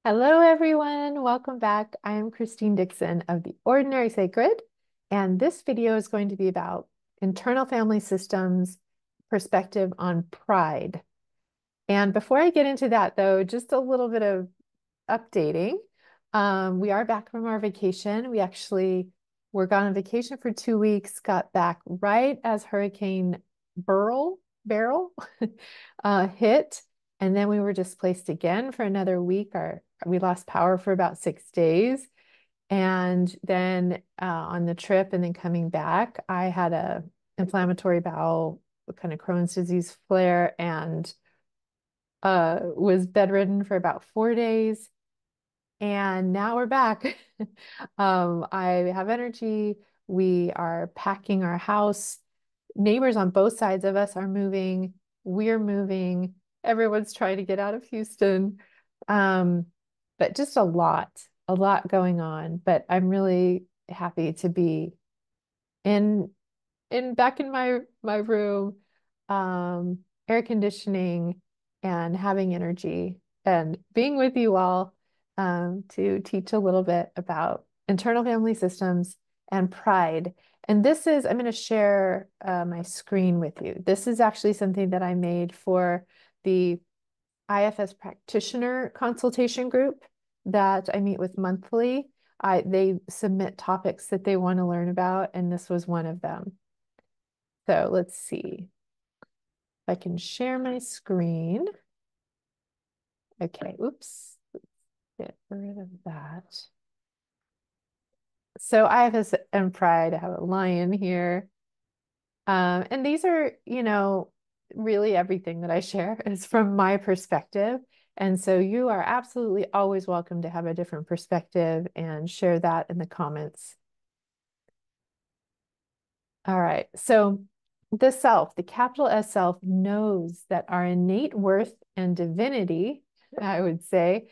Hello, everyone. Welcome back. I am Christine Dixon of The Ordinary Sacred, and this video is going to be about internal family systems perspective on pride. And before I get into that, though, just a little bit of updating. We are back from our vacation. We actually were gone on vacation for 2 weeks, got back right as Hurricane Beryl hit. And then we were displaced again for another week. We lost power for about 6 days. And then on the trip and then coming back, I had a inflammatory bowel kind of Crohn's disease flare and was bedridden for about 4 days. And now we're back. I have energy. We are packing our house. Neighbors on both sides of us are moving. We're moving. Everyone's trying to get out of Houston. But just a lot going on. But I'm really happy to be in back in my room, um, air conditioning and having energy and being with you all to teach a little bit about internal family systems and pride. And I'm going to share my screen with you. This is actually something that I made for the IFS practitioner consultation group that I meet with monthly. They submit topics that they want to learn about, and this was one of them. So let's see if I can share my screen. Okay, oops, let's get rid of that. So IFS and Pride, I have a lion here. And these are, really everything that I share is from my perspective. And so you are absolutely always welcome to have a different perspective and share that in the comments. All right. So the self, the capital S self, knows that our innate worth and divinity, I would say,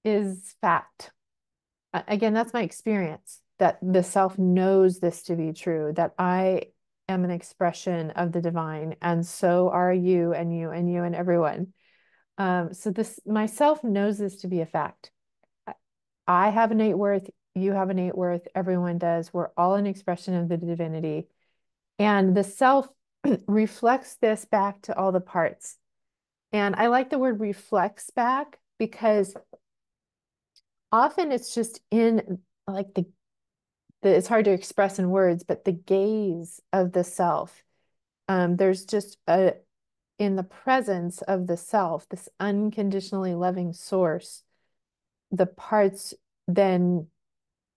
is fact. Again, that's my experience, that the self knows this to be true, that I am an expression of the divine, and so are you and you and you and everyone. So myself knows this to be a fact. I have innate worth, you have innate worth, everyone does. We're all an expression of the divinity. And the self reflects this back to all the parts. And I like the word reflects back because often it's just in like it's hard to express in words, but the gaze of the self. There's just in the presence of the self, this unconditionally loving source, the parts then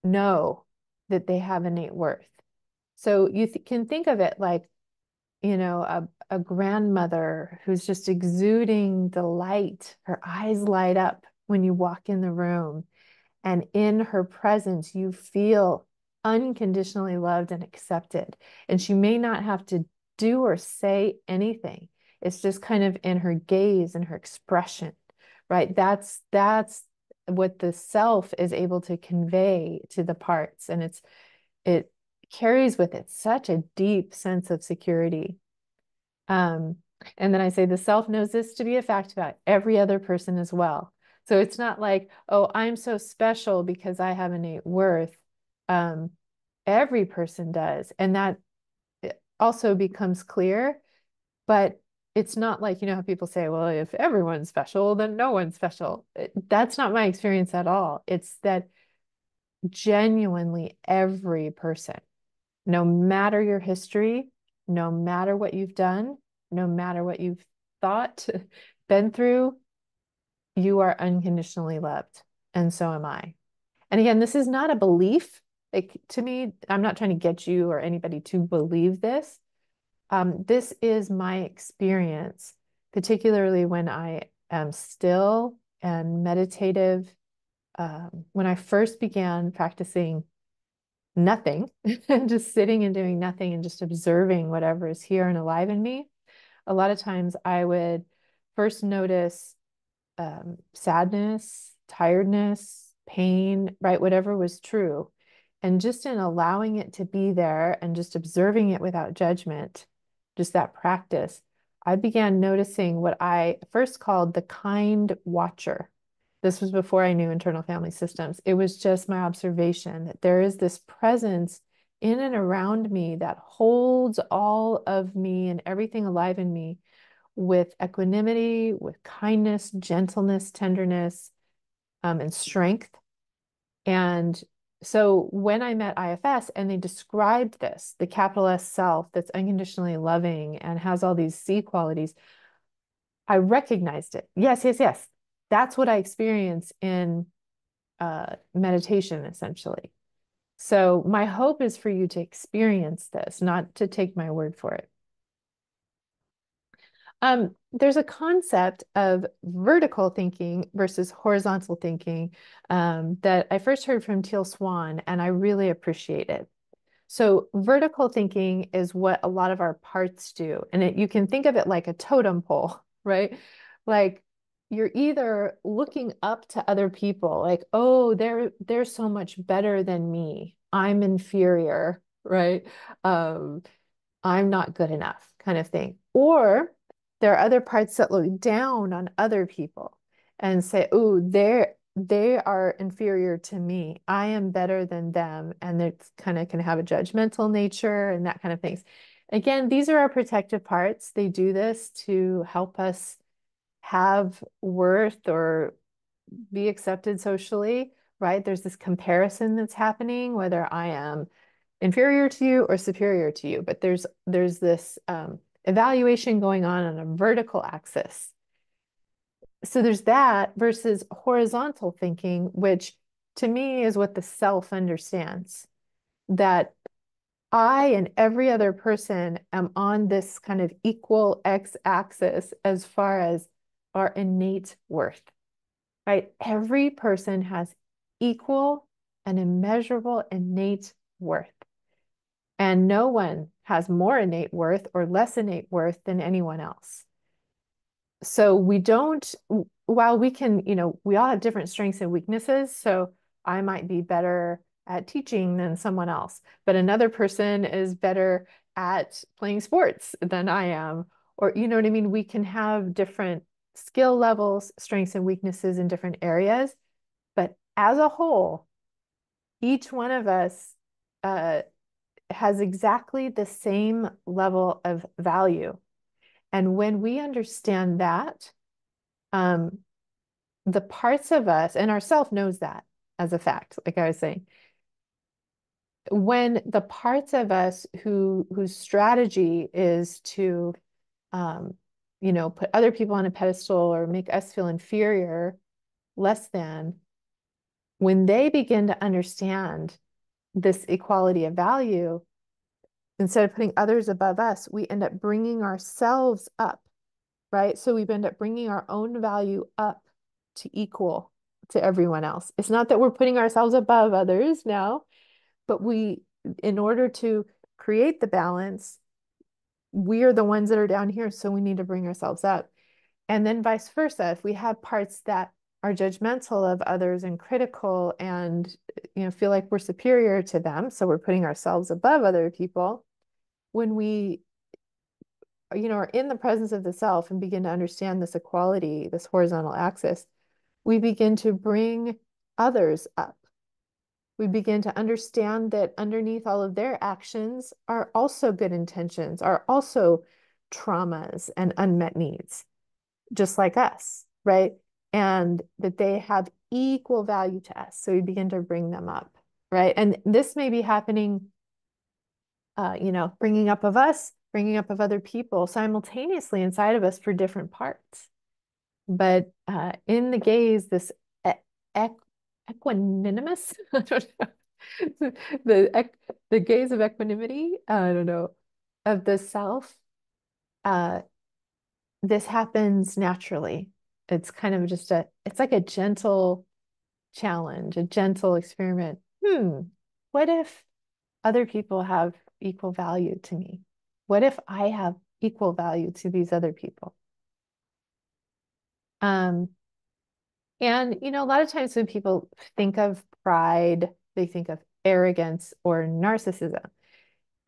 know that they have innate worth. So you can think of it like, a grandmother who's just exuding delight. Her eyes light up when you walk in the room. And in her presence, you feel unconditionally loved and accepted. And she may not have to do or say anything. It's just kind of in her gaze and her expression, right? That's what the self is able to convey to the parts. And it carries with it such a deep sense of security. Um, and then I say the self knows this to be a fact about every other person as well. So it's not like, oh, I'm so special because I have innate worth. Um, every person does. And that also becomes clear, but it's not like, how people say, well, if everyone's special, then no one's special. That's not my experience at all. It's that genuinely every person, no matter your history, no matter what you've done, no matter what you've thought, been through, you are unconditionally loved. And so am I. And again, this is not a belief. Like to me, I'm not trying to get you or anybody to believe this. This is my experience, particularly when I am still and meditative. When I first began practicing nothing, just sitting and doing nothing and just observing whatever is here and alive in me, a lot of times I would first notice sadness, tiredness, pain, right? Whatever was true. And just in allowing it to be there and just observing it without judgment, just that practice, I began noticing what I first called the kind watcher. This was before I knew internal family systems. It was just my observation that there is this presence in and around me that holds all of me and everything alive in me with equanimity, with kindness, gentleness, tenderness, and strength. And so when I met IFS and they described this, the capital S self that's unconditionally loving and has all these C qualities, I recognized it. Yes, yes, yes. That's what I experience in meditation, essentially. So my hope is for you to experience this, not to take my word for it. There's a concept of vertical thinking versus horizontal thinking that I first heard from Teal Swan, and I really appreciate it. So vertical thinking is what a lot of our parts do. And you can think of it like a totem pole, right? Like you're either looking up to other people, like, oh, they're so much better than me. I'm inferior, right? Um, I'm not good enough kind of thing. Or there are other parts that look down on other people and say, oh, they are inferior to me. I am better than them. And it's kind of can have a judgmental nature and that kind of things. Again, these are our protective parts. They do this to help us have worth or be accepted socially, right? There's this comparison that's happening, whether I am inferior to you or superior to you, but there's this evaluation going on a vertical axis. So there's that versus horizontal thinking, which to me is what the self understands, that I and every other person am on this kind of equal X axis as far as our innate worth, right? Every person has equal and immeasurable innate worth. And no one has more innate worth or less innate worth than anyone else. So we don't, while we can, we all have different strengths and weaknesses. So I might be better at teaching than someone else, but another person is better at playing sports than I am. Or, you know what I mean? We can have different skill levels, strengths and weaknesses in different areas. But as a whole, each one of us has exactly the same level of value. And when we understand that, um, the parts of us, and ourself knows that as a fact, like I was saying, when the parts of us whose strategy is to, um, put other people on a pedestal or make us feel inferior, less than, when they begin to understand this equality of value, instead of putting others above us, we end up bringing ourselves up, right? So we end up bringing our own value up to equal to everyone else. It's not that we're putting ourselves above others now, but in order to create the balance, we are the ones that are down here, so we need to bring ourselves up. And then vice versa, if we have parts that are judgmental of others and critical and feel like we're superior to them, so we're putting ourselves above other people, when we are in the presence of the self and begin to understand this equality, this horizontal axis, we begin to bring others up. We begin to understand that underneath all of their actions are also good intentions, are also traumas and unmet needs, just like us, right? And that they have equal value to us. So we begin to bring them up, right? And this may be happening, bringing up of us, bringing up of other people simultaneously inside of us for different parts. But in the gaze, this equanimous, I don't know, the gaze of equanimity, I don't know, of the self, uh, this happens naturally. It's kind of it's like a gentle challenge, a gentle experiment. What if other people have equal value to me? What if I have equal value to these other people? Um, and a lot of times when people think of pride, they think of arrogance or narcissism.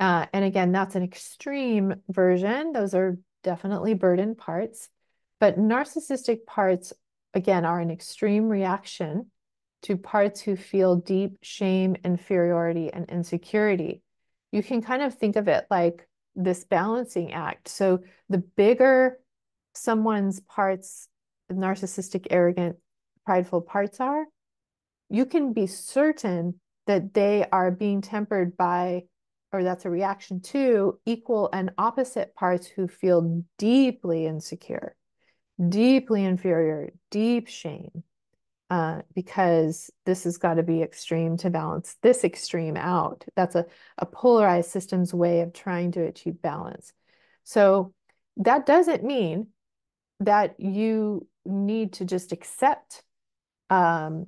And again, that's an extreme version. Those are definitely burden parts. But narcissistic parts again, are an extreme reaction to parts who feel deep shame, inferiority, and insecurity. You can kind of think of it like this balancing act. So the bigger someone's parts, narcissistic, arrogant, prideful parts are, you can be certain that they are being tempered by, or that's a reaction to, equal and opposite parts who feel deeply insecure, deeply inferior, deep shame, because this has got to be extreme to balance this extreme out. That's a polarized system's way of trying to achieve balance. So that doesn't mean that you need to just accept, um,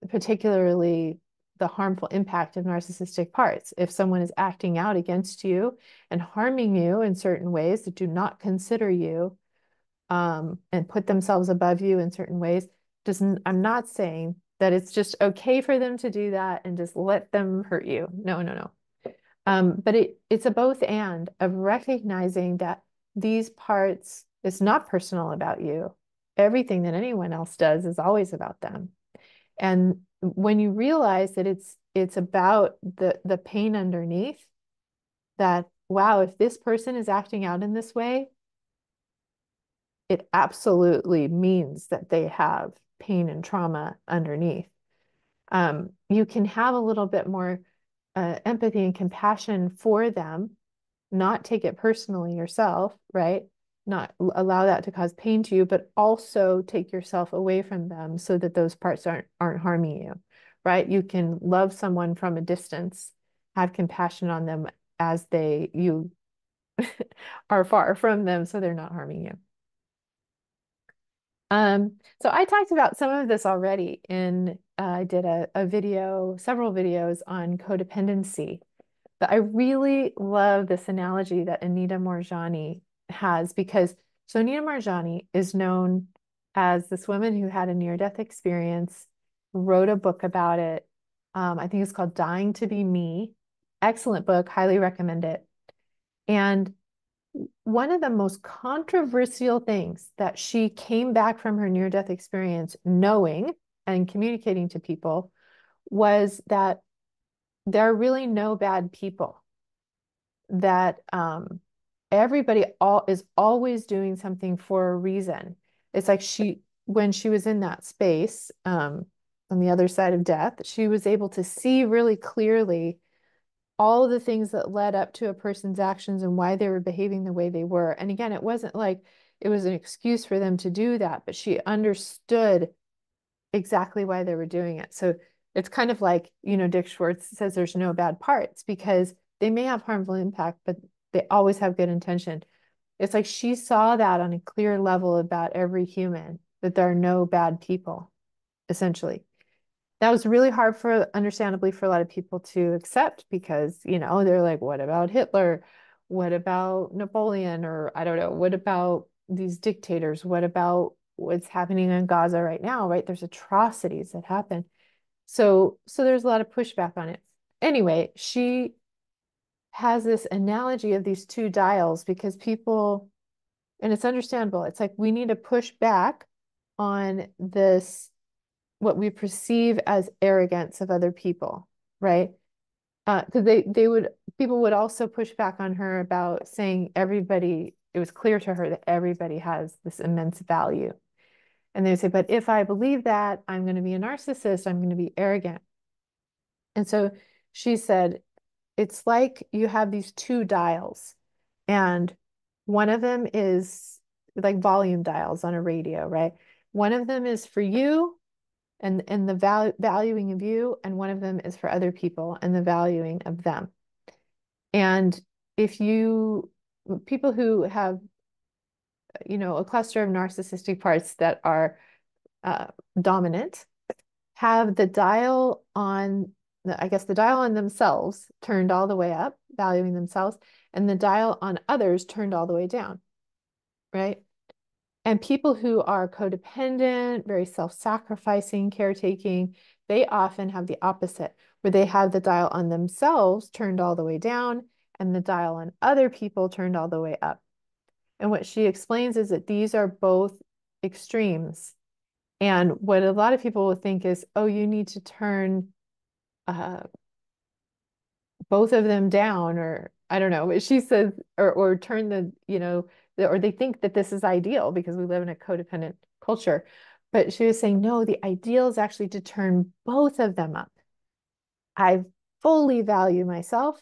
particularly the harmful impact of narcissistic parts. If someone is acting out against you and harming you in certain ways that do not consider you, and put themselves above you in certain ways, doesn't, I'm not saying that it's just okay for them to do that and just let them hurt you. No, no, no. But it's a both and of recognizing that these parts, it's not personal about you. Everything that anyone else does is always about them. And when you realize that it's about the pain underneath, that wow, if this person is acting out in this way, it absolutely means that they have pain and trauma underneath. You can have a little bit more empathy and compassion for them, not take it personally yourself, right? Not allow that to cause pain to you, but also take yourself away from them so that those parts aren't harming you, right? You can love someone from a distance, have compassion on them as you are far from them, so they're not harming you. So I talked about some of this already I did a video, several videos on codependency, but I really love this analogy that Anita Moorjani has, because so Anita Moorjani is known as this woman who had a near-death experience, wrote a book about it. I think it's called Dying to Be Me. Excellent book, highly recommend it. And one of the most controversial things that she came back from her near-death experience knowing and communicating to people was that there are really no bad people, that everybody is always doing something for a reason. It's like when she was in that space, on the other side of death, she was able to see really clearly all of the things that led up to a person's actions and why they were behaving the way they were. And again, it wasn't like it was an excuse for them to do that, but she understood exactly why they were doing it. So it's kind of like, Dick Schwartz says there's no bad parts because they may have harmful impact, but they always have good intention. It's like she saw that on a clear level about every human, that there are no bad people, essentially. That was really hard understandably, for a lot of people to accept because, they're like, what about Hitler? What about Napoleon? Or I don't know, what about these dictators? What about what's happening in Gaza right now, right? There's atrocities that happen. So there's a lot of pushback on it. Anyway, she has this analogy of these two dials because people, and it's understandable, it's like we need to push back on this, what we perceive as arrogance of other people, right? Because people would also push back on her about saying everybody, it was clear to her that everybody has this immense value. And they would say, but if I believe that, I'm going to be a narcissist, I'm going to be arrogant. And so she said, it's like you have these two dials, and one of them is like volume dials on a radio, right? One of them is for you and the valuing of you, and one of them is for other people and the valuing of them. And if people who have, a cluster of narcissistic parts that are dominant, have the dial on, I guess the dial on themselves turned all the way up, valuing themselves, and the dial on others turned all the way down, right? And people who are codependent, very self-sacrificing, caretaking, they often have the opposite, where they have the dial on themselves turned all the way down and the dial on other people turned all the way up. And what she explains is that these are both extremes. And what a lot of people will think is, oh, you need to turn uh, both of them down, or I don't know. But she says, or turn or they think that this is ideal because we live in a codependent culture. But she was saying, no, the ideal is actually to turn both of them up. I fully value myself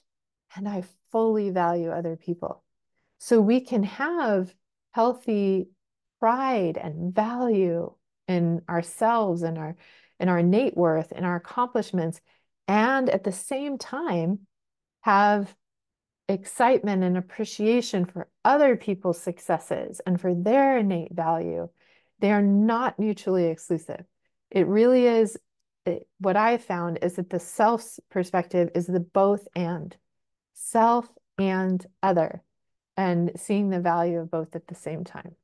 and I fully value other people. So we can have healthy pride and value in ourselves and our innate worth and our accomplishments, and at the same time have excitement and appreciation for other people's successes and for their innate value. They are not mutually exclusive. It really is. What I have found is that the self's perspective is the both and self and other, and seeing the value of both at the same time.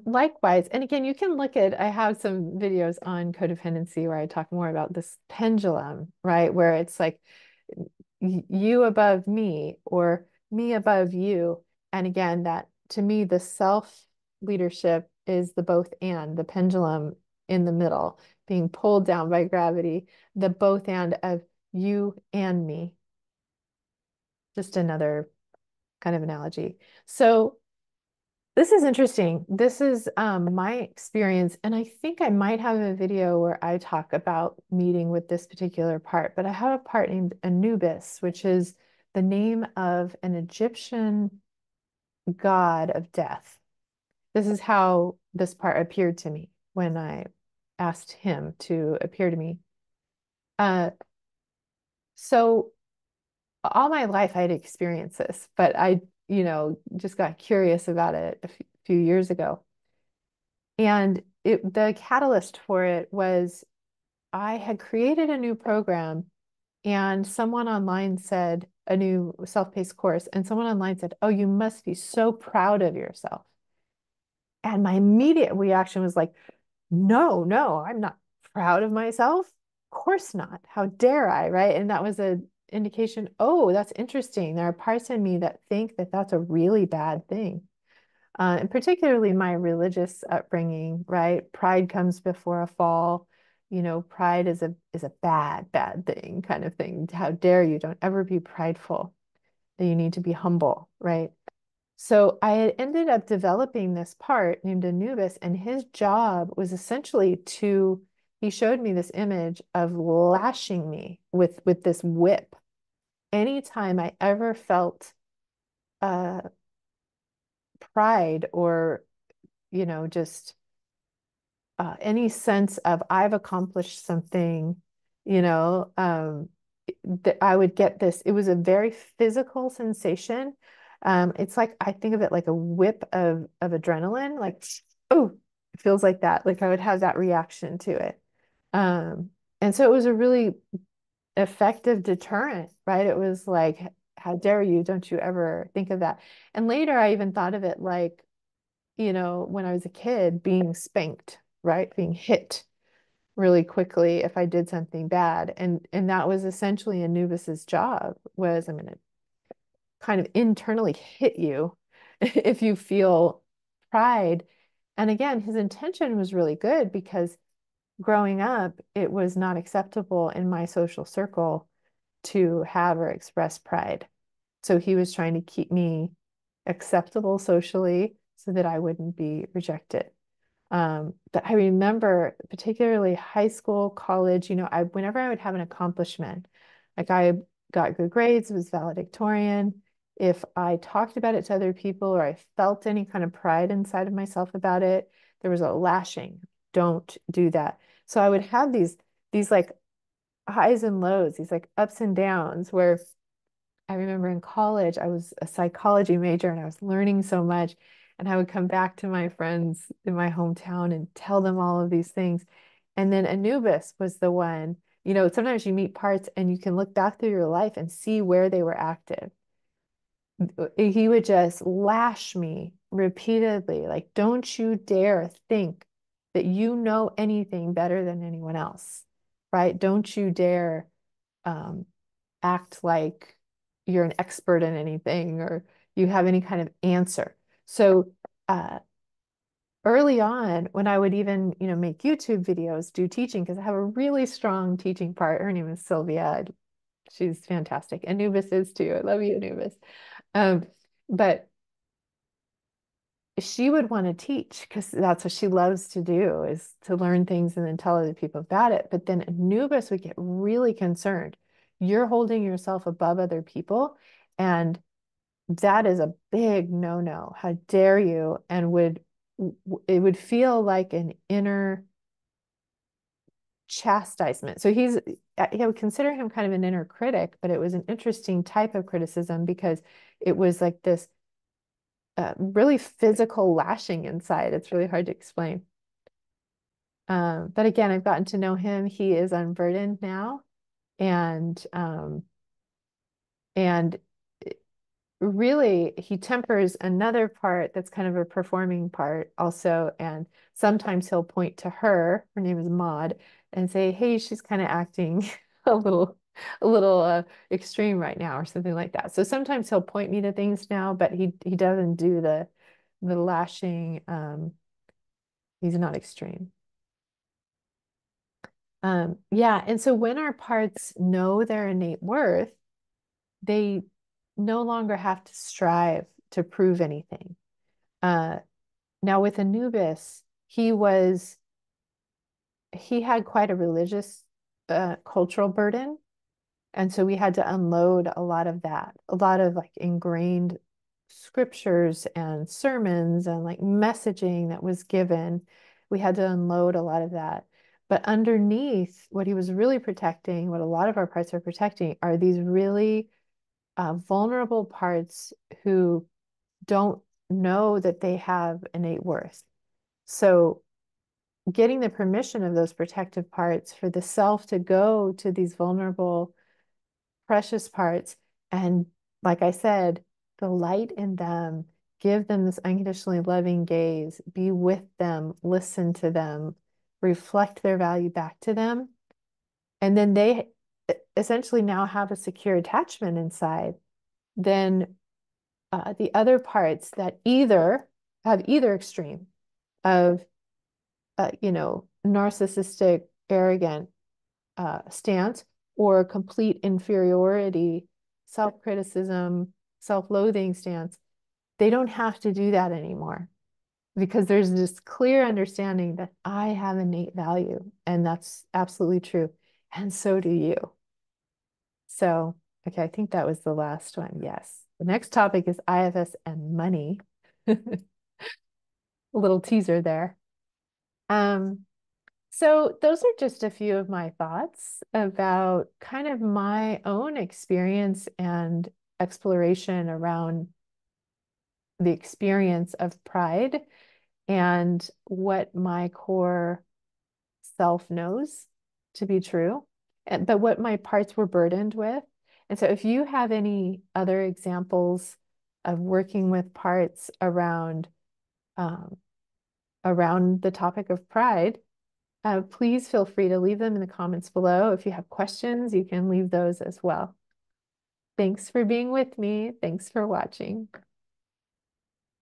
Likewise, and again, you can look at, I have some videos on codependency where I talk more about this pendulum, right? Where it's like you above me or me above you. And again, that to me, the self leadership is the both and, the pendulum in the middle, being pulled down by gravity, the both and of you and me. Just another kind of analogy. So this is interesting. This is my experience, and I think I might have a video where I talk about meeting with this particular part, but I have a part named Anubis, which is the name of an Egyptian god of death. This is how this part appeared to me when I asked him to appear to me. Uh, so all my life I had experienced this, but I, just got curious about it a few years ago. And the catalyst for it was I had created a new program, and someone online said, a new self-paced course, and someone online said, oh, you must be so proud of yourself. And my immediate reaction was like, no, no, I'm not proud of myself. Of course not. How dare I, right? And that was an indication, oh, that's interesting. There are parts in me that think that that's a really bad thing. And particularly my religious upbringing, right? Pride comes before a fall. Pride is a bad, bad thing, kind of thing. How dare you? Don't ever be prideful. That you need to be humble, right? So I had ended up developing this part named Anubis, and his job was essentially he showed me this image of lashing me with this whip. Anytime I ever felt uh, pride or, just any sense of I've accomplished something, that I would get this. It was a very physical sensation. It's like I think of it like a whip of adrenaline, like oh, it feels like that. Like I would have that reaction to it. And so it was a really effective deterrent, right? It was like, how dare you? Don't you ever think of that? And later I even thought of it like, when I was a kid, being spanked, right? Being hit really quickly if I did something bad. And that was essentially Anubis's job was I'm gonna kind of internally hit you if you feel pride. And again, his intention was really good because growing up, it was not acceptable in my social circle to have or express pride. So he was trying to keep me acceptable socially so that I wouldn't be rejected. But I remember particularly high school, college, whenever I would have an accomplishment, like I got good grades, was valedictorian. If I talked about it to other people or I felt any kind of pride inside of myself about it, there was a lashing. Don't do that. So I would have these like highs and lows, these like ups and downs where I remember in college, I was a psychology major and I was learning so much. And I would come back to my friends in my hometown and tell them all of these things. And then Anubis was the one, sometimes you meet parts and you can look back through your life and see where they were active. He would just lash me repeatedly, like, don't you dare think that you know anything better than anyone else, right? Don't you dare um, act like you're an expert in anything or you have any kind of answer. So early on, when I would even, make YouTube videos, do teaching, because I have a really strong teaching part. Her name is Sylvia. She's fantastic. Anubis is too. I love you, Anubis. Um, but she would want to teach because that's what she loves to do, is to learn things and then tell other people about it. But then Anubis would get really concerned. You're holding yourself above other people, and that is a big no-no. How dare you? And it would feel like an inner chastisement. So I would consider him kind of an inner critic, but it was an interesting type of criticism because it was like this really physical lashing inside. It's really hard to explain. But again, I've gotten to know him. He is unburdened now, and and really he tempers another part that's kind of a performing part also. And sometimes he'll point to her name is Maud, and say, hey, she's kind of acting a little extreme right now, or something like that. So sometimes he'll point me to things now, but he doesn't do the lashing. He's not extreme. Yeah, and so when our parts know their innate worth, they no longer have to strive to prove anything. Uh, Now with Anubis, he had quite a religious cultural burden. And so we had to unload a lot of that, a lot of like ingrained scriptures and sermons and like messaging that was given. We had to unload a lot of that. But underneath, what he was really protecting, what a lot of our parts are protecting, are these really vulnerable parts who don't know that they have innate worth. So getting the permission of those protective parts for the self to go to these vulnerable, precious parts, and like I said, the light in them, give them this unconditionally loving gaze, be with them, listen to them, reflect their value back to them. And then they essentially now have a secure attachment inside. Then the other parts that either extreme of narcissistic, arrogant stance, or complete inferiority, self-criticism, self-loathing stance, they don't have to do that anymore, because there's this clear understanding that I have innate value, and that's absolutely true. And so do you. So, okay, I think that was the last one. Yes. The next topic is IFS and money. A little teaser there. Um, So those are just a few of my thoughts about kind of my own experience and exploration around the experience of pride and what my core self knows to be true, but what my parts were burdened with. And so if you have any other examples of working with parts um, around the topic of pride, please feel free to leave them in the comments below. If you have questions, you can leave those as well. Thanks for being with me. Thanks for watching.